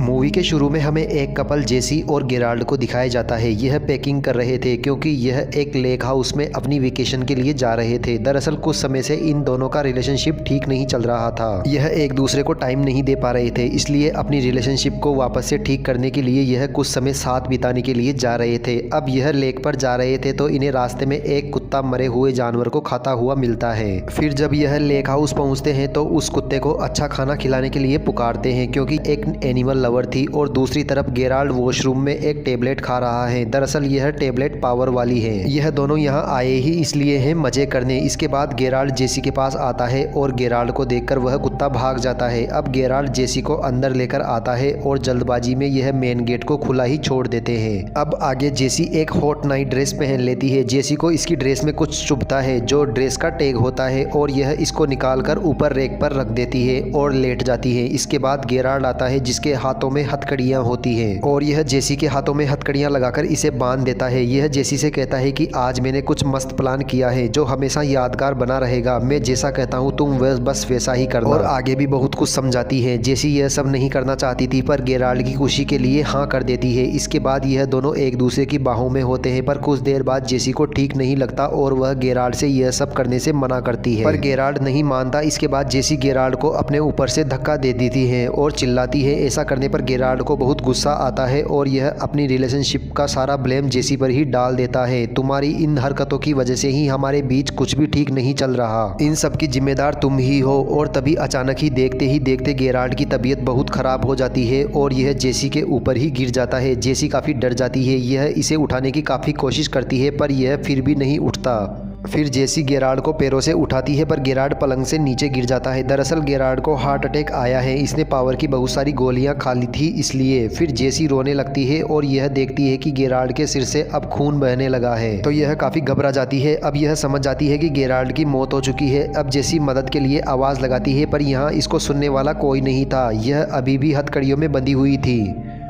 Movie के शुरू में हमें एक कपल जेसी और गेराल्ड को दिखाया जाता है। यह पैकिंग कर रहे थे क्योंकि यह एक लेक हाउस में अपनी वेकेशन के लिए जा रहे थे। दरअसल कुछ समय से इन दोनों का रिलेशनशिप ठीक नहीं चल रहा था। यह एक दूसरे को टाइम नहीं दे पा रहे थे, इसलिए अपनी रिलेशनशिप को वापस से ठीक करने के लिए यह कुछ समय साथ बिताने के लिए जा रहे थे। अब यह लेक पर जा रहे थे तो इन्हें रास्ते में एक कुत्ता मरे हुए जानवर को खाता हुआ मिलता है। फिर जब यह लेक हाउस पहुंचते हैं तो उस कुत्ते को अच्छा खाना खिलाने के लिए पुकारते हैं क्योंकि एक एनिमल लवर थी और दूसरी तरफ गेराल्ड वॉशरूम में एक टेबलेट खा रहा है। दरअसल यह टेबलेट पावर वाली है। यह दोनों यहाँ आए ही इसलिए हैं मजे करने। इसके बाद गेराल्ड जेसी के पास आता है और गेराल्ड को देखकर वह कुत्ता भाग जाता है। अब गेराल्ड जेसी को अंदर लेकर आता है और जल्दबाजी में यह मेन गेट को खुला ही छोड़ देते हैं। अब आगे जेसी एक हॉट नाइट ड्रेस पहन लेती है। जेसी को इसकी ड्रेस में कुछ चुभता है जो ड्रेस का टैग होता है और यह इसको निकाल कर ऊपर रेक पर रख देती है और लेट जाती है। इसके बाद गेराल्ड आता है जिसके हाथों में हथकड़ियां होती हैं और यह जेसी के हाथों में हथकड़ियां लगाकर इसे बांध देता है। यह जेसी से कहता है कि आज मैंने कुछ मस्त प्लान किया है जो हमेशा यादगार बना रहेगा। मैं जैसा कहता हूँ तुम बस वैसा ही करना। और आगे भी बहुत कुछ समझाती है। जेसी यह सब नहीं करना चाहती थी पर गेराल्ड की खुशी के लिए हाँ कर देती है। इसके बाद यह दोनों एक दूसरे की बाहों में होते हैं पर कुछ देर बाद जेसी को ठीक नहीं लगता और वह गेराल्ड से यह सब करने से मना करती है पर गेराल्ड नहीं मानता। इसके बाद जेसी गेराल्ड को अपने ऊपर से धक्का दे देती है और चिल्लाती है। ऐसा करने पर गेराल्ड को बहुत गुस्सा आता है और यह अपनी रिलेशनशिप का सारा ब्लेम जेसी पर ही डाल देता है। तुम्हारी इन हरकतों की वजह से ही हमारे बीच कुछ भी ठीक नहीं चल रहा, इन सब की जिम्मेदार तुम ही हो। और तभी अचानक ही देखते गेराल्ड की तबीयत बहुत खराब हो जाती है और यह जेसी के ऊपर ही गिर जाता है। जेसी काफ़ी डर जाती है। यह इसे उठाने की काफ़ी कोशिश करती है पर यह फिर भी नहीं उठता। फिर जेसी गेराल्ड को पैरों से उठाती है पर गेराल्ड पलंग से नीचे गिर जाता है। दरअसल गेराल्ड को हार्ट अटैक आया है। इसने पावर की बहुत सारी गोलियां खा ली थी इसलिए। फिर जेसी रोने लगती है और यह देखती है कि गेराल्ड के सिर से अब खून बहने लगा है तो यह काफ़ी घबरा जाती है। अब यह समझ जाती है कि गेराल्ड की मौत हो चुकी है। अब जेसी मदद के लिए आवाज़ लगाती है पर यहाँ इसको सुनने वाला कोई नहीं था। यह अभी भी हथकड़ियों में बंधी हुई थी।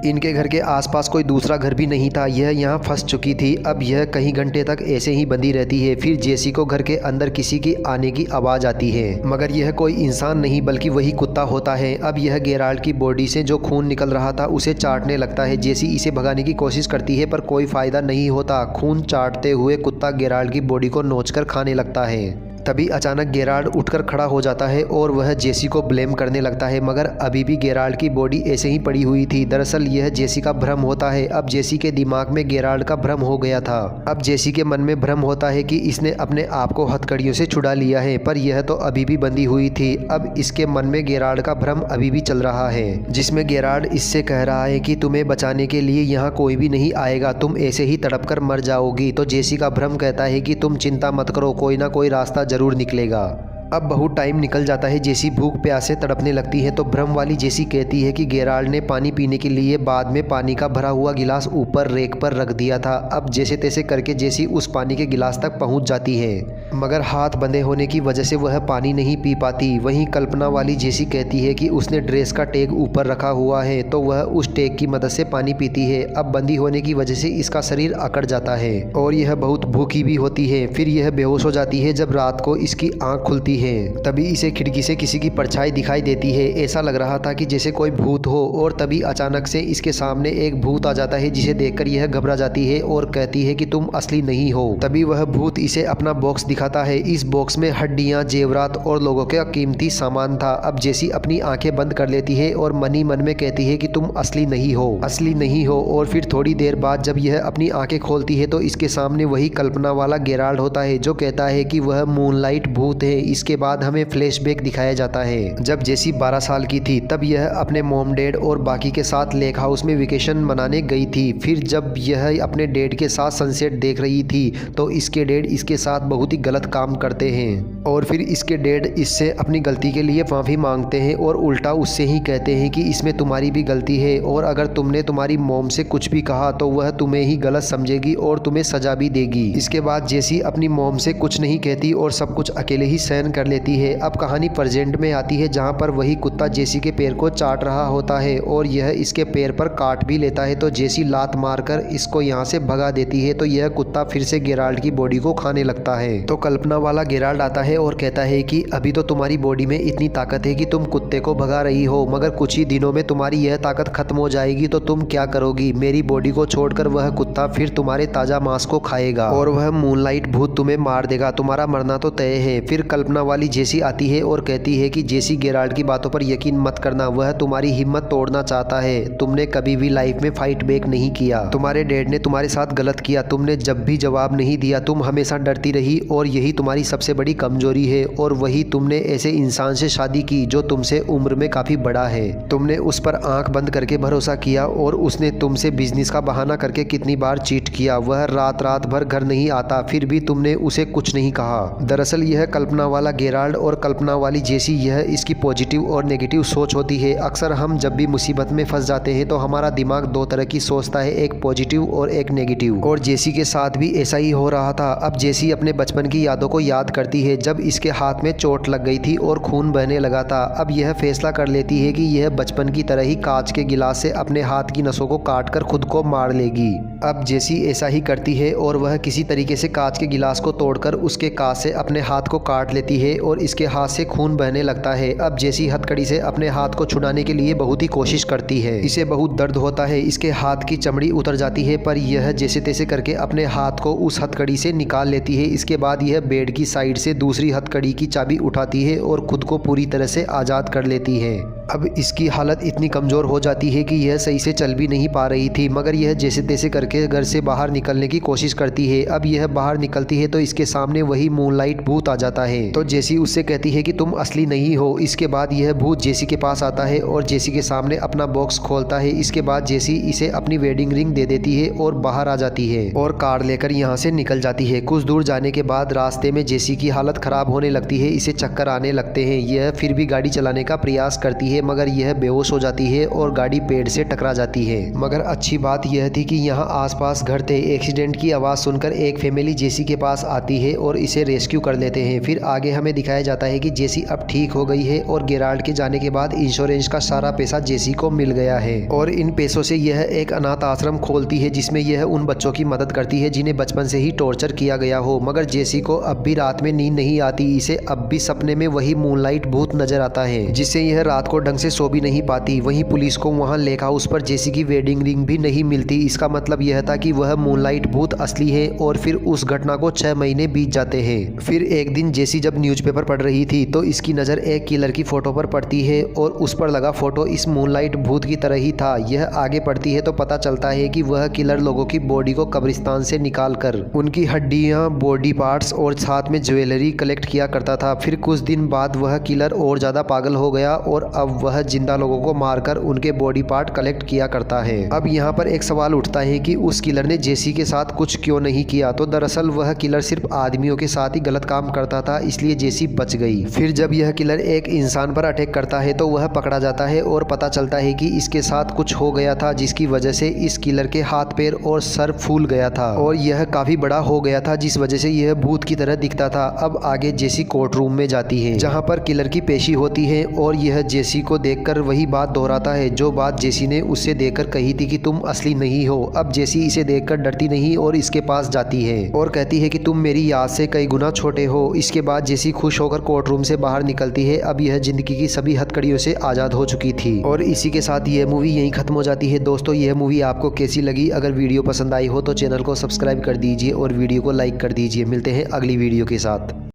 इनके घर के आसपास कोई दूसरा घर भी नहीं था। यह यहाँ फंस चुकी थी। अब यह कई घंटे तक ऐसे ही बंधी रहती है। फिर जेसी को घर के अंदर किसी की आने की आवाज़ आती है मगर यह कोई इंसान नहीं बल्कि वही कुत्ता होता है। अब यह गेराल्ड की बॉडी से जो खून निकल रहा था उसे चाटने लगता है। जेसी इसे भगाने की कोशिश करती है पर कोई फ़ायदा नहीं होता। खून चाटते हुए कुत्ता गेराल्ड की बॉडी को नोचकर खाने लगता है। तभी अचानक गेराल्ड उठकर खड़ा हो जाता है और वह जेसी को ब्लेम करने लगता है मगर अभी भी गेराल्ड की बॉडी ऐसे ही पड़ी हुई थी। दरअसल यह जेसी का भ्रम होता है। अब जेसी के दिमाग में गेराल्ड का भ्रम हो गया था। अब जेसी के मन में भ्रम होता है कि इसने अपने आप को हथकड़ियों से छुड़ा लिया है पर यह तो अभी भी बंधी हुई थी। अब इसके मन में गेराल्ड का भ्रम अभी भी चल रहा है जिसमें गेराल्ड इससे कह रहा है कि तुम्हें बचाने के लिए यहाँ कोई भी नहीं आएगा, तुम ऐसे ही तड़प कर मर जाओगी। तो जेसी का भ्रम कहता है कि तुम चिंता मत करो, कोई ना कोई रास्ता जरूर निकलेगा। अब बहुत टाइम निकल जाता है। जेसी भूख प्यास से तड़पने लगती है तो भ्रम वाली जेसी कहती है कि गेराल्ड ने पानी पीने के लिए बाद में पानी का भरा हुआ गिलास ऊपर रेक पर रख दिया था। अब जैसे तैसे करके जेसी उस पानी के गिलास तक पहुंच जाती है मगर हाथ बंधे होने की वजह से वह पानी नहीं पी पाती। वहीं कल्पना वाली जेसी कहती है कि उसने ड्रेस का टैग ऊपर रखा हुआ है तो वह उस टैग की मदद से पानी पीती है। अब बंदी होने की वजह से इसका शरीर अकड़ जाता है और यह बहुत भूखी भी होती है। फिर यह बेहोश हो जाती है जब रात को इसकी आँख खुलती है। तभी इसे खिड़की से किसी की परछाई दिखाई देती है। ऐसा लग रहा था कि जैसे कोई भूत हो और तभी अचानक से इसके सामने एक भूत आ जाता है जिसे देखकर यह घबरा जाती है और कहती है कि तुम असली नहीं हो। तभी वह भूत इसे अपना बॉक्स दिखाता है। इस बॉक्स में हड्डियां, जेवरात और लोगों का कीमती सामान था। अब जेसी अपनी आंखें बंद कर लेती है और मन ही मन में कहती है कि तुम असली नहीं हो, असली नहीं हो। और फिर थोड़ी देर बाद जब यह अपनी आंखें खोलती है तो इसके सामने वही कल्पना वाला गेराल्ड होता है जो कहता है कि वह मूनलाइट भूत है। इसके बाद हमें फ्लैशबैक दिखाया जाता है जब जेसी 12 साल की थी। तब यह अपने मॉम डैड और बाकी के साथ लेक हाउस में वेकेशन मनाने गई थी। फिर जब यह अपने डैड के साथ सनसेट देख रही थी तो इसके डैड इसके साथ बहुत ही गलत काम करते हैं और फिर इसके डैड इससे अपनी गलती के लिए माफ़ी मांगते हैं और उल्टा उससे ही कहते हैं कि इसमें तुम्हारी भी गलती है और अगर तुमने तुम्हारी मॉम से कुछ भी कहा तो वह तुम्हें ही गलत समझेगी और तुम्हें सजा भी देगी। इसके बाद जेसी अपनी मॉम से कुछ नहीं कहती और सब कुछ अकेले ही सहन कर लेती है। अब कहानी प्रेजेंट में आती है जहां पर वही कुत्ता जेसी के पैर को चाट रहा होता है और यह इसके पैर पर काट भी लेता है तो जेसी लात मारकर इसको यहां से भगा देती है तो यह कुत्ता फिर से गेराल्ड की बॉडी को खाने लगता है। तो कल्पना वाला गेराल्ड आता है और कहता है कि अभी तो तुम्हारी बॉडी में इतनी ताकत है कि तुम कुत्ते को भगा रही हो, मगर कुछ ही दिनों में तुम्हारी यह ताकत खत्म हो जाएगी तो तुम क्या करोगी? मेरी बॉडी को छोड़कर वह कुत्ता फिर तुम्हारे ताजा मांस को खाएगा और वह मूनलाइट भूत तुम्हें मार देगा, तुम्हारा मरना तो तय है। फिर कल्पना वाली जेसी आती है और कहती है कि जेसी गेराल्ड की बातों पर यकीन मत करना, वह तुम्हारी हिम्मत तोड़ना चाहता है। तुमने कभी भी लाइफ में फाइट बैक नहीं किया, तुम्हारे डैड ने तुम्हारे साथ गलत किया, तुमने जब भी जवाब नहीं दिया, तुम हमेशा डरती रही और यही तुम्हारी सबसे बड़ी कमजोरी है। और वही तुमने ऐसे इंसान से शादी की जो तुमसे उम्र में काफी बड़ा है। तुमने उस पर आंख बंद करके भरोसा किया और उसने तुमसे बिजनेस का बहाना करके कितनी बार चीट किया। वह रात रात भर घर नहीं आता, फिर भी तुमने उसे कुछ नहीं कहा। दरअसल यह कल्पना वाला गेराल्ड और कल्पना वाली जेसी, यह इसकी पॉजिटिव और नेगेटिव सोच होती है। अक्सर हम जब भी मुसीबत में फंस जाते हैं तो हमारा दिमाग दो तरह की सोचता है, एक पॉजिटिव और एक नेगेटिव। और जेसी के साथ भी ऐसा ही हो रहा था। अब जेसी अपने बचपन की यादों को याद करती है जब इसके हाथ में चोट लग गई थी और खून बहने लगा था। अब यह फैसला कर लेती है कि यह बचपन की तरह ही कांच के गिलास से अपने हाथ की नसों को काटकर खुद को मार लेगी। अब जेसी ऐसा ही करती है और वह किसी तरीके से कांच के गिलास को तोड़कर उसके कांच से अपने हाथ को काट लेती है और इसके हाथ से खून बहने लगता है। अब जेसी हथकड़ी से अपने हाथ को छुड़ाने के लिए बहुत ही कोशिश करती है। इसे बहुत दर्द होता है, इसके हाथ की चमड़ी उतर जाती है, पर यह जैसे तैसे करके अपने हाथ को उस हथकड़ी से निकाल लेती है। इसके बाद यह बेड की साइड से दूसरी हथकड़ी की चाबी उठाती है और खुद को पूरी तरह से आज़ाद कर लेती है। अब इसकी हालत इतनी कमज़ोर हो जाती है कि यह सही से चल भी नहीं पा रही थी, मगर यह जैसे तैसे करके घर से बाहर निकलने की कोशिश करती है। अब यह बाहर निकलती है तो इसके सामने वही मूनलाइट भूत आ जाता है। तो जेसी उससे कहती है कि तुम असली नहीं हो। इसके बाद यह भूत जेसी के पास आता है और जेसी के सामने अपना बॉक्स खोलता है। इसके बाद जेसी इसे अपनी वेडिंग रिंग दे देती है और बाहर आ जाती है और कार लेकर यहाँ से निकल जाती है। कुछ दूर जाने के बाद रास्ते में जेसी की हालत खराब होने लगती है, इसे चक्कर आने लगते हैं। यह फिर भी गाड़ी चलाने का प्रयास करती है, मगर यह बेहोश हो जाती है और गाड़ी पेड़ से टकरा जाती है। मगर अच्छी बात यह थी कि यहाँ आसपास घर थे। एक्सीडेंट की आवाज़ सुनकर एक फैमिली जेसी के पास आती है और इसे रेस्क्यू कर लेते हैं। फिर आगे हमें दिखाया जाता है कि जेसी अब ठीक हो गई है और गेराल्ड के जाने के बाद इंश्योरेंस का सारा पैसा जेसी को मिल गया है और इन पैसों से यह एक अनाथ आश्रम खोलती है जिसमें यह उन बच्चों की मदद करती है जिन्हें बचपन से ही टॉर्चर किया गया हो। मगर जेसी को अब भी रात में नींद नहीं आती, इसे अब भी सपने में वही मूनलाइट भूत नजर आता है जिससे यह रात को ढंग से सो भी नहीं पाती। वहीं पुलिस को वहां लेक हाउस पर जेसी की वेडिंग रिंग भी नहीं मिलती। इसका मतलब यह था कि वह मूनलाइट भूत असली है और फिर उस घटना को 6 महीने बीत जाते हैं। फिर एक दिन जेसी जब न्यूज़पेपर पढ़ रही थी तो इसकी नज़र एक किलर की फोटो पर पड़ती है और उस पर लगा फोटो इस मूनलाइट भूत की तरह ही था। यह आगे पढ़ती है तो पता चलता है कि वह किलर लोगों की बॉडी को कब्रिस्तान से निकालकर उनकी हड्डियां, बॉडी पार्ट्स और साथ में ज्वेलरी कलेक्ट किया करता था। फिर कुछ दिन बाद वह किलर और ज़्यादा पागल हो गया और अब वह जिंदा लोगों को मारकर उनके बॉडी पार्ट कलेक्ट किया करता है। अब यहाँ पर एक सवाल उठता है कि उस किलर ने जेसी के साथ कुछ क्यों नहीं किया। तो दरअसल वह किलर सिर्फ आदमियों के साथ ही गलत काम करता था, इसलिए जेसी बच गई। फिर जब यह किलर एक इंसान पर अटैक करता है तो वह पकड़ा जाता है और पता चलता है कि इसके साथ कुछ हो गया था जिसकी वजह से इस किलर के हाथ पैर और सर फूल गया था और यह काफी बड़ा हो गया था जिस वजह से यह भूत की तरह दिखता था। अब आगे जेसी कोर्ट रूम में जाती है जहाँ पर किलर की पेशी होती है और यह जेसी को देखकर वही बात दोहराता है जो बात जेसी ने उससे देखकर कही थी कि तुम असली नहीं हो। अब जेसी इसे देखकर डरती नहीं और इसके पास जाती है और कहती है कि तुम मेरी याद से कई गुना छोटे हो। इसके बाद जेसी खुश होकर कोर्ट रूम से बाहर निकलती है। अब यह जिंदगी की सभी हथकड़ियों से आज़ाद हो चुकी थी और इसी के साथ यह मूवी यहीं खत्म हो जाती है। दोस्तों, यह मूवी आपको कैसी लगी? अगर वीडियो पसंद आई हो तो चैनल को सब्सक्राइब कर दीजिए और वीडियो को लाइक कर दीजिए। मिलते हैं अगली वीडियो के साथ।